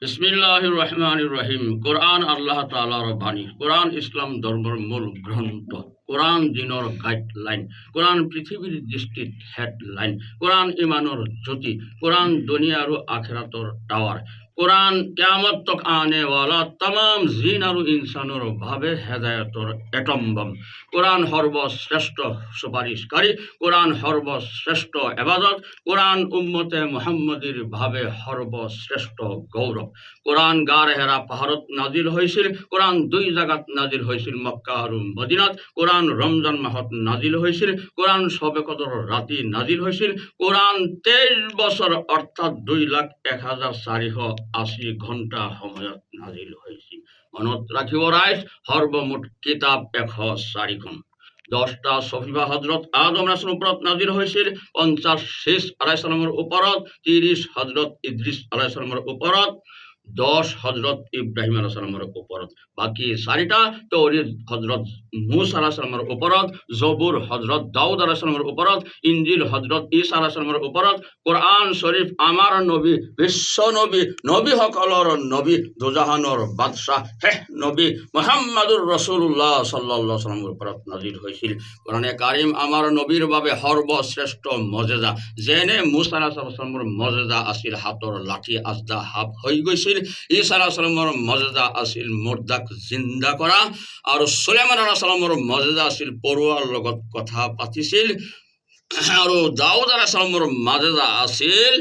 বিসমিল্লাহির রহমানির রহিম। কোরআন আল্লাহ তাআলার বাণী। কোরআন ইসলাম ধর্মের মূল গ্রন্থ। কোরআন দিনের গাইডলাইন। কোরআন পৃথিবীর দৃষ্টির হেডলাইন। কোরআন ইমানের জ্যোতি। কোরআন দুনিয়ার ও আখিরাতর টাওয়ার। কোরআন কিয়ামত তক আনে ওয়ালা तमाम জিন আর ইনসানের ভাবে হেদায়েতর এটম বম। কোরআন সর্বশ্রেষ্ঠ সুপারিশকারী। কোরআন সর্বশ্রেষ্ঠ ইবাদত। কোরআন উম্মতে মুহাম্মদীর ভাবে সর্বশ্রেষ্ঠ গৌরব। কোরআন গার হেরা পাহাড়ত নাজিল হয়েছিল। কোরআন দুই জায়গাত নাজিল হয়েছিল, মক্কা আর মদিনাত। কোরআন রমজান মাহত নাজিল হয়েছিল। কোরআন শবে কদর রাতি নাজিল হয়েছিল। কোরআন 23 বছর অর্থাৎ 2,01,480 ঘন্টা সময়ত নাজিল হয়েছিল। মনত রাখিব রাইজ, সর্বমুঠ কিতাব 104খন। 10টা সফিফা হজরত আদম রাসূলের উপরত নাজিল হয়েছিল। 50 শীষ আলাইহিস সালামের উপরত। 30 হজরত ইদ্রিস আলাইহিস সালামের উপরত। 10 হজরত ইব্রাহিম আলাইহিস সালামের উপরত। বাকি 4টা তৌরাত হজরত মূসা আলাইহিস সালামের উপরত। জবুর হজরত দাউদ আলাইহিস সালামের উপরত। ইনজিল হজরত ঈসা আলাইহিস সালামের উপরত। কোরআন শরীফ আমার নবী, বিশ্ব নবী, নবী সকলের নবী, দুজাহানের বাদশাহ হে নবী মুহাম্মদুর রাসূলুল্লাহ সাল্লাল্লাহু আলাইহি ওয়াসাল্লামের উপরত নাজিল হয়েছিল। কোরআনে কারিম আমার নবীর বাবে সর্বশ্রেষ্ঠ মজেজা। যেনে মূসা আলাইহিস সালামের মজেজা আছিল হাতৰ লাঠি আজদা হাফ হৈ গৈছিল। ঈসা আলাইহিস সালামের মজেজা আছিল মুর্দাক জিন্দা করা। আর সুলাইমান আলাইহিস সালামের মজেজা আছিল পৰুৱাৰ লগত কথা পাতিছিল। আৰু দাউদ আলাইহিস সালামের মজেজা আছিল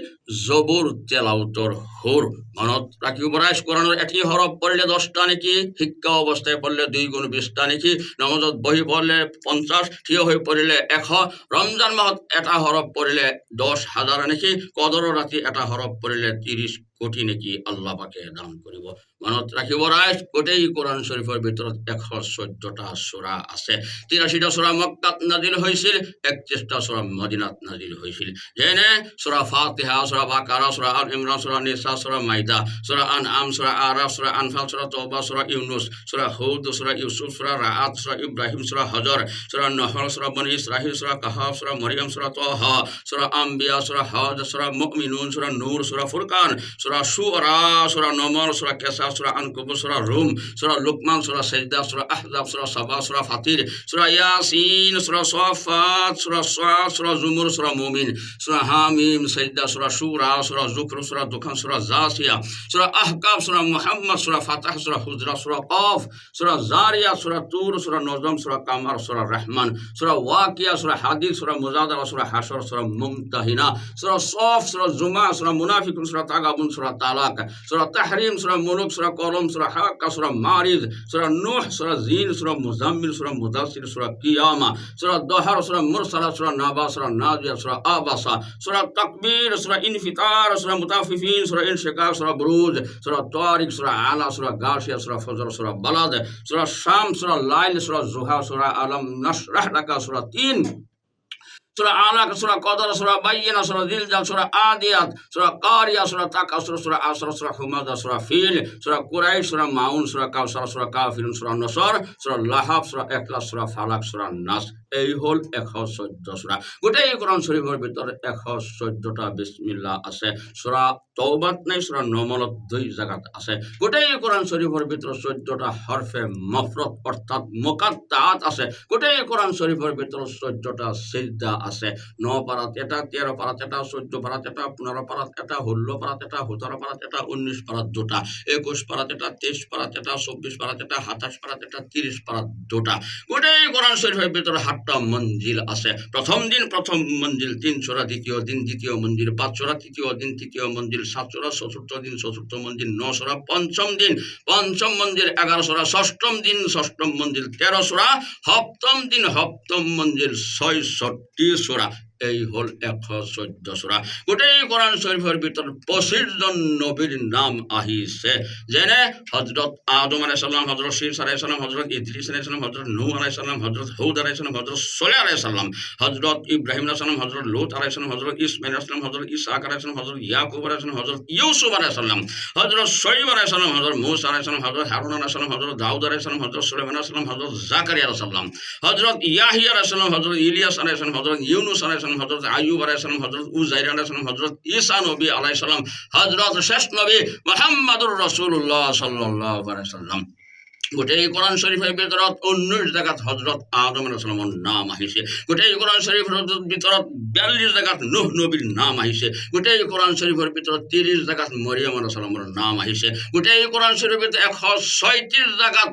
জবুর তেলাওতর হুর। মনত রাখিব রাইজ, কোরআনের এটি হরফ পড়লে 10টা নেকি, শিক্ষা অবস্থায় পড়লে 2 গুণ 20টা নেকি, নমাজত বহি পড়লে 50, থিয় হয়ে পড়লে 100, রমজান মাহত এটা হরফ পড়লে 10,000 নেকি, কদর রাতি এটা হরফ পড়লে 30 কোটি নেকি আল্লাহ পাকে দান করিব। মনত রাখিব রাইজ, গোটেই কোরআন শরীফের ভিতৰত 114টা সূরা আছে। 83টা সূরা মক্কাত নাজিল হয়েছিল, 31টা সূরা মদিনাত নাজিল হয়েছিল। যেনে সূরা ফাতিহা, সূরা বাকারা, সূরা আল ইমরান, সূরা নিসা, সূরা মাইদা, সূরা আনআম, সূরা আরাফ, সূরা আনফাল, সূরা তওবা, সূরা ইউনুস, সূরা হুদ, সূরা ইউসুফ, সূরা রাআদ, সূরা ইব্রাহিম, সূরা হজর, সূরা নহল, সূরা বনী ইসরাঈল, সূরা কাহাফ, সূরা মরিয়ম, সূরা তাহা, সূরা আম্বিয়া, সূরা হজ, সূরা মুমিনুন, সূরা নূর, সূরা ফুরকান, সূরা শুআরা, সূরা নমল, সূরা কেসা, সূরা আনকাবুত, সূরা রুম, সূরা লুকমান, সূরা সাজদা, সূরা আহজাব, সূরা সাবা, সূরা ফাতির, সূরা ইয়াসিন, সূরা সাফাত, সূরা সাদ, সূরা জুমুর, সূরা মুমিন, সূরা হামিম, সাজদা, সূরা শুরা, সূরা যুখর, সূরা দুখান, সূরা জাসিয়া, সূরা আহকাফ, সূরা মুহাম্মদ, সূরা ফাতাহ, সূরা হুজরাত, সূরা কফ, সূরা জারিয়া, সূরা তুর, সূরা নজম, সূরা কামার, সূরা রহমান, সূরা ওয়াকিয়া, সূরা হাদিদ, সূরা মুজাদালা, সূরা হাশর, সূরা মুমতাহিনা, সূরা সফ, সূরা জুমা, সূরা মুনাফিকুন, সূরা তাগাবুন, সূরা তালাক, সূরা তাহরিম, সূরা মুলুক, সূরা কলম, সূরা হাক্কা, সূরা মারিজ, সূরা নূহ, সূরা জিন, সূরা মুজাম্মিল, সূরা মুদাসসির, সূরা কিয়ামা, সূরা দহর, সূরা মুরসালা, সূরা নাবা, সূরা নাজিয়া, সূরা আবাসা, সূরা তাকবীর, সূরা ইনফিতার, সূরা মুতাফফিফিন, সূরা ইনশিকাক, সূরা বুরুজ, সূরা তারিক, সূরা আলা, সূরা গাশিয়া, সূরা ফজর, সূরা বালাদ, সূরা শাম, সূরা লাইল, সূরা জুহা, সূরা আলম নাশরাহ লাকা, সূরা 3, সূরা আলাক, সূরা কদর, সূরা বাইয়িনা, সূরা জিলজাল, সূরা আদিয়াত, সূরা কারিয়া, সূরা তাকাসুর, সূরা আসর, সূরা হুমাযা, সূরা ফিল, সূরা কুরাইশ, সূরা মাউন, সূরা কাউসার, সূরা কাফিরুন, সূরা নসর, সূরা লাহাব, সূরা ইখলাস, সূরা ফালাক, সূরা নাস। এই হল 114 সূরা। গোটেই কোরআন শরীফের ভিতরে 114টা বিসমিল্লাহ আছে। সূরা তওবাত নাই, সূরা নমলত 2 জায়গাত আছে। গোটেই কোরআন শরীফের ভিতরে 14টা হরফে মফরদ অর্থাৎ মুকাত্তাআত আছে। গোটেই কোরআন শরীফের ভিতরে 14টা সিজদা আছে। 9 পারাত এটা, 13 পারাত এটা, 14 পারাত এটা, 15 পারাত এটা, 16 পারাত এটা, 17 পারাত এটা, 19 পারাত দুটা, 21 পারাত এটা, 23 পারাত এটা, 24 পারাত এটা, 27 পারাত এটা, 30 পারাত দুটা। গোটেই কোরআন শরীফের ভিতরে 8টা মঞ্জিল আছে। প্রথম দিন প্রথম মঞ্জিল, 3 সূরা, দ্বিতীয় দিন দ্বিতীয় মঞ্জিল, 5 সূরা, তৃতীয় দিন তৃতীয় মঞ্জিল, 7 সূরা, চতুর্থ দিন চতুর্থ মঞ্জিল, 9 সূরা পঞ্চম দিন পঞ্চম মঞ্জিল, 11 সূরা ষষ্ঠম দিন ষষ্ঠম মঞ্জিল, 13 সূরা সপ্তম দিন সপ্তম মঞ্জিল, 66 সূরা। এই হল 114 সূরা। গোটেই কোরআন শরীফের ভিতর 25 জন নবীর নাম আহিছে। যেনে হযরত আদম আলাইহিস সালাম, হযরত শীস আলাইহিস সালাম, হযরত ইদ্রিস আলাইহিস সালাম, হযরত নূহ আলাইহিস সালাম, হযরত হুদ আলাইহিস সালাম, হযরত সালেহ আলাইহিস সালাম, হযরত ইব্রাহিম আলাইহিস সালাম, হযরত লূত আলাইহিস সালাম, হযরত ইসমাঈল আলাইহিস সালাম, হযরত ইসহাক আলাইহিস সালাম, হযরত ইয়াকুব আলাইহিস সালাম, হযরত ইউসুফ আলাইহিস সালাম, হযরত শুআয়ব আলাইহিস সালাম, হযরত মূসা আলাইহিস সালাম, হযরত হারুন আলাইহিস সালাম, হযরত দাউদ আলাইহিস সালাম, হযরত সুলাইমান আলাইহিস সালাম, হযরত জাকারিয়া আলাইহিস সালাম, হযরত ইয়াহিয়া আলাইহিস সালাম, হযরত ইলিয়াস আলাইহিস সালাম, হযরত ইউনুস আলাইহিস আলাইহিস সালাম, হযরত আইয়ুব আলাইহিস সালাম, হযরত উযাইর আলাইহিস সালাম, হযরত ঈসা নবী আলাইহিস সালাম, হযরত শেষ নবী মুহাম্মদুর রাসূলুল্লাহ সাল্লাল্লাহু আলাইহি সাল্লাম। গোটেই কোরআন শরীফের ভিতৰত 19 জায়গাত হযরত আদম আলাইহিস সালামৰ নাম আহিছে। গোটেই কোরআন শরীফের ভিতৰত 42 জায়গাত নূহ নবীর নাম আহিছে। গোটেই কোরআন শরীফের ভিতৰত 30 জায়গাত মরিয়ম আলাইহিস সালামৰ নাম আহিছে। গোটেই কোরআন শরীফের ভিতৰত 136 জায়গাত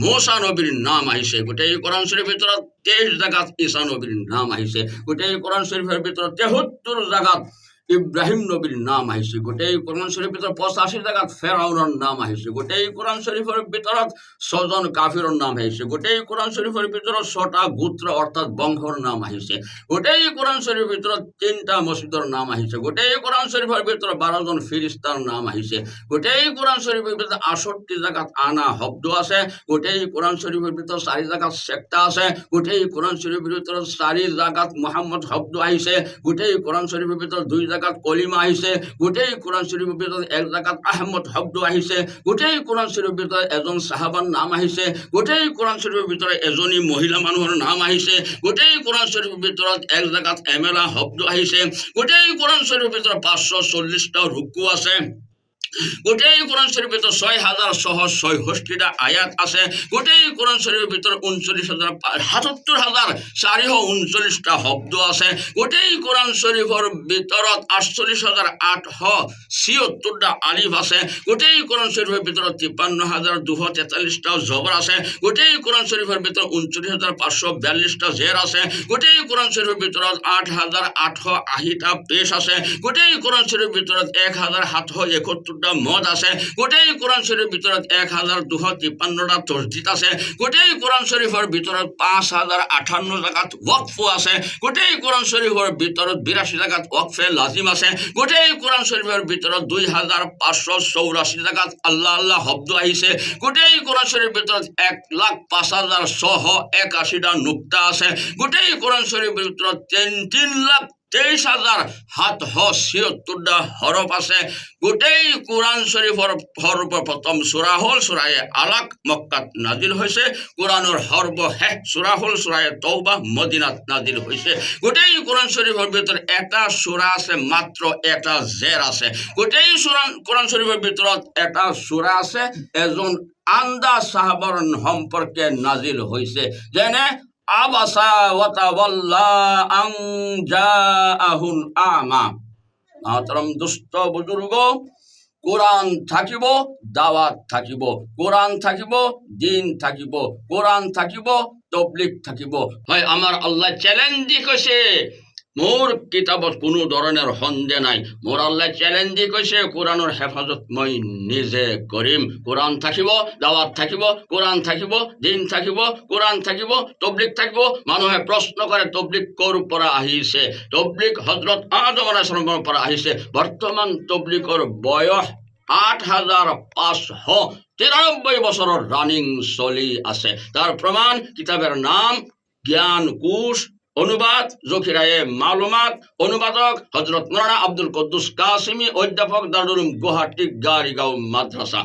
মূসা নবীর নাম আহিছে। গোটেই কোরআন শরীফের ভিতৰত 23 জায়গাত ঈসা নবীর নাম আহিছে। গোটেই কোরআন শরীফের ভিতৰত 73 জায়গাত ইব্রাহিম নবীর নাম আহিছে। গোটেই কোরআন শরীফের ভিতৰত 85 জায়গাত ফেরাউনের নাম আহিছে। গোটেই কোরআন শরীফের ভিতৰত 6 জন কাফিৰৰ নাম আহিছে। গোটেই কোরআন শরীফের ভিতৰত 6টা গোত্র অর্থাৎ বংশৰ নাম আহিছে। গোটেই কোরআন শরীফের ভিতৰত 3টা মসজিদৰ নাম আহিছে। গোটেই কোরআন শরীফের ভিতৰত 12 জন ফেরেশতাৰ নাম আহিছে। গোটেই কোরআন শরীফের ভিতৰত 68 জায়গাত আনা শব্দ আছে। গোটেই কোরআন শরীফের ভিতৰত 4 জায়গাত সেক্তা আছে। গোটেই কোরআন শরীফের ভিতৰত 4 জায়গাত মুহাম্মদ শব্দ আহিছে। গোটেই কোরআন শরীফের ভিতৰত 2 জায়গাত কলিমা আহিছে। গোটেই কোরআন শরীফের ভিতৰত 1 জায়গাত আহমদ শব্দ আহিছে। গোটেই কোরআন শরীফের ভিতৰত এজন সাহাবাৰ নাম আহিছে। গোটেই কোরআন শরীফের ভিতৰত এজনী মহিলা মানুহৰ নাম আহিছে। গোটেই কোরআন শরীফের ভিতৰত 1 জায়গাত এমেলা শব্দ আহিছে। গোটেই কোরআন শরীফের ভিতৰত 540টা রুকু আছে। গোটেই কোরআন শরীফের ভিতর 6,666টা আয়াত আছে। গোটেই কোরআন শরীফের ভিতর 79,077,439টা শব্দ আছে। গোটেই কোরআন শরীফের ভিতৰত 48,876টা আলিফ আছে। গোটেই কোরআন শরীফের ভিতৰত 53,243টা জবর আছে। গোটেই কোরআন শরীফের ভিতর 29,542টা জের আছে। গোটেই কোরআন শরীফের ভিতৰত 8,880টা পেশ আছে। গোটেই কোরআন শরীফের ভিতৰত 1,771টা মদ আছে। গোটেই কোরআন শরীফের ভিতৰত 1,253টা তসজিদ আছে। গোটেই কোরআন শরীফের ভিতৰত 5,058 জায়গাত ওয়াকফ আছে। গোটেই কোরআন শরীফের ভিতৰত 82 জায়গাত ওয়াকফে লাজিম আছে। গোটেই কোরআন শরীফের ভিতৰত 2,584 জায়গাত আল্লাহ আল্লাহ শব্দ আহিছে। গোটেই কোরআন শরীফের ভিতৰত 1,05,681টা নুক্তা আছে। গোটেই কোরআন শরীফের ভিতৰত 3,23,776টা হরফ আছে। গোটেই কোরআন শরীফৰ সৰ্বপ্ৰথম সূৰা হ'ল সূৰায়ে আলাক, মক্কাত নাজিল হৈছে। কোরআনৰ সৰ্বশেষ সূৰা হ'ল সূৰায়ে তৌবা, মদিনাত নাজিল হৈছে। গোটেই কোরআন শরীফৰ ভিতৰত এটা সূৰা আছে, মাত্ৰ এটা জেৰ আছে। গোটেই কোরআন শরীফৰ ভিতৰত এটা সূৰা আছে এজন আন্দা সাহাবাৰ সম্পৰ্কে নাজিল হৈছে, যেনে আবাসা ওয়াতাওয়াল্লা আন জাআহুল আমা। মাতরম দুষ্ট বুজুর্গ, কোরআন থাকিব, দাওয়াত থাকিব, কোরআন থাকিব, দিন থাকিব, কোরআন থাকিব, তবলিগ থাকিব। হয়, আমার আল্লাহ চ্যালেঞ্জ দি কৈছে, মোর কিতাবত কোনো ধরনের সন্দেহ নাই। মোর আল্লাহ চ্যালেঞ্জ দি কৈছে কোরআনের হেফাজত মই নিজে কৰিম। কোরআন থাকিব, দাওয়াত থাকিব, কোরআন থাকিব, দিন থাকিব, কোরআন থাকিব, তবলিগ থাকিব। মানুহে প্রশ্ন করে তবলিগ ক'ৰ পৰা আহিছে? তবলিগ হযরত আদম আলাইহিস সালামৰ পৰা আহিছে। বর্তমান তবলিগৰ বয়স 8,593 বছৰৰ রানিং চলি আছে। তার প্রমাণ কিতাবের নাম জ্ঞান কোষ, অনুবাদ জখিরায়ে মালুমাত, অনুবাদক হযরত মাওলানা আব্দুল কুদ্দুস কাসিমি, অধ্যাপক দারুল উলুম গুৱাহাটী গাড়ীগাঁও মাদ্রাসা।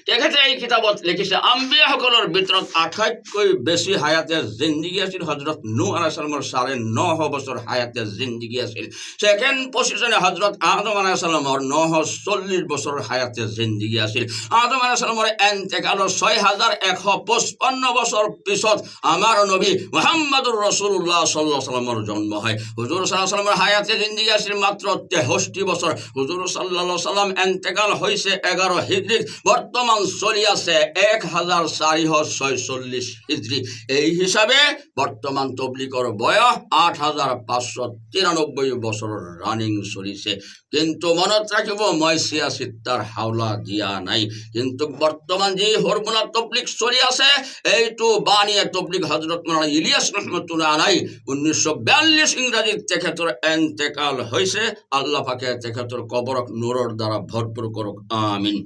তেখেতে এই কিতাবত লিখিছে আম্বিয়াসকলৰ ভিতৰত আটাইতকৈ বেছি হায়াতে জিন্দগী আছিল হযরত নূহ আলাইহিস সালামৰ 950 বছৰ হায়াতে জিন্দগী আছিল। সেকেন্ড পজিশনে হযরত আদম আলাইহিস সালামৰ 940 বছৰ হায়াতে জিন্দগী আছিল। আদম আলাইহিস সালামৰ এন্তেকালৰ 6155 বছৰ পিছত আমাৰ নবী মুহাম্মদুর রাসূলুল্লাহ সাল্লাল্লাহু আলাইহি সাল্লামৰ জন্ম হয়। হুজুর সাল্লাল্লাহু আলাইহি সাল্লামৰ হায়াতে জিন্দগী আছিল মাত্ৰ 63 বছর। হুজুর সাল্লাল্লাহু আলাইহি সাল্লাম এন্তেকাল হয়েছে 11 হিজরি। বর্তমান চলি আছে 1446 হিজরি। এই হিসাবে বর্তমান তবলিগর বয়স 8,593 বছরের রানিং চলিছে। কিন্তু মনত রাখিব, মই চিয়াচিত্তার হাওলা দিয়া নাই। কিন্তু বর্তমান যে হরমোনা তবলিগ চলি আছে, এইটো বানিয়ে তবলিগ হযরত মাওলানা ইলিয়াস রহমতুল্লাহ আলাইহি 1942 ইংরাজিত তেখেতৰ এন্তেকাল হয়েছে। আল্লাহ পাকে তেখেতৰ কবরক নূৰৰ দ্বারা ভরপুর করুক, আমিন।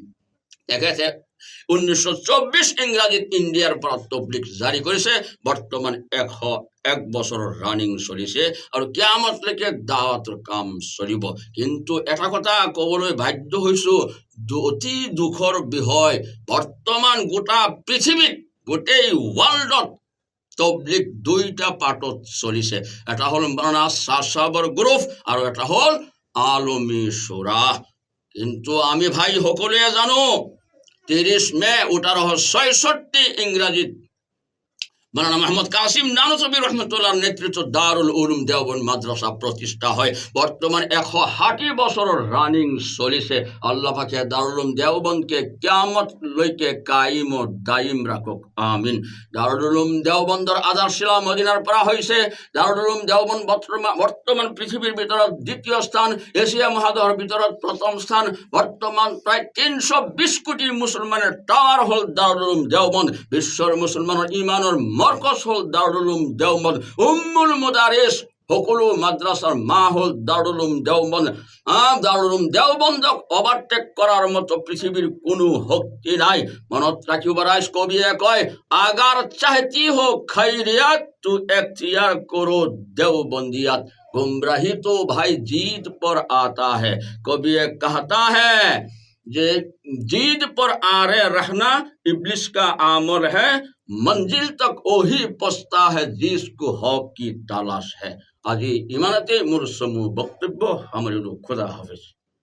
তেখেতে 1924 ইংরাজিত ইন্ডিয়ার পৰা তবলিগ জারি করেছে। বর্তমান 101 বছরের রানিং চলিছে আর কিয়ামতলৈকে দাওয়াতৰ কাম চলিব। কিন্তু এটা কথা কবলৈ বাধ্য হৈছো, অতি দুখৰ বিষয়, বর্তমান গোটা পৃথিৱীত, গোটেই ওয়ার্ল্ডত তবলিগ দুইটা পাঠত চলিছে, এটা হল মাওলানা শাহ সাহেবর গ্রুপ আর এটা হল আলমী সুরা। কিন্তু আমি ভাই সকলে জানো 30 মে 1866 ইংরাজিত মাওলানা মোহাম্মদ কাসিম নানুতুবি রহমতুল্লাহ নেতৃত্ব দারুল উলুম দেওবন্দ মাদ্রাসা প্রতিষ্ঠা হয়। বর্তমান 160 বছরের রানিং চলিছে। আল্লাহ পাকে দারুল উলুম দেওবন্দকে কিয়ামত লৈকে কায়েম ও দায়িম রাখক, আমিন। দারুল উলুম দেওবন্দর আধারশিলা মদিনার পৰা হয়েছে। দারুল উলুম দেওবন্দ বর্তমান পৃথিবীর ভিতৰত দ্বিতীয় স্থান, এশিয়া মহাদেশের ভিতৰত প্রথম স্থান। বর্তমান প্রায় 320 কোটি মুসলমানের টাওয়ার হল দারুল উলুম দেওবন্দ। বিশ্বর মুসলমানের ইমানের মরকজ হল দারুল উলুম দেওবন্দ। উম্মুল মুদারিস সকলো মাদ্রাসার মা হল দারুল উলুম দেওবন্দ। দারুল উলুম দেওবন্দক ওভারটেক করার মতো পৃথিবীর কোনো শক্তি নাই। মনত রাখিব রাইজ কবিয়ে কয়, আগার চাহতি হো খৈরিয়াত তু এখতিয়ার করো দেওবন্দিয়াত, गुमराही तो भाई जीत पर आता है। कभी ये कहता है जे जीत पर आरे रहना इब्लिस का आमर है, मंजिल तक वही पहुंचता है जिसको हक की तलाश है। आज इमानते मुरसमु वक्तव्य हमारे खुदा हाफिज।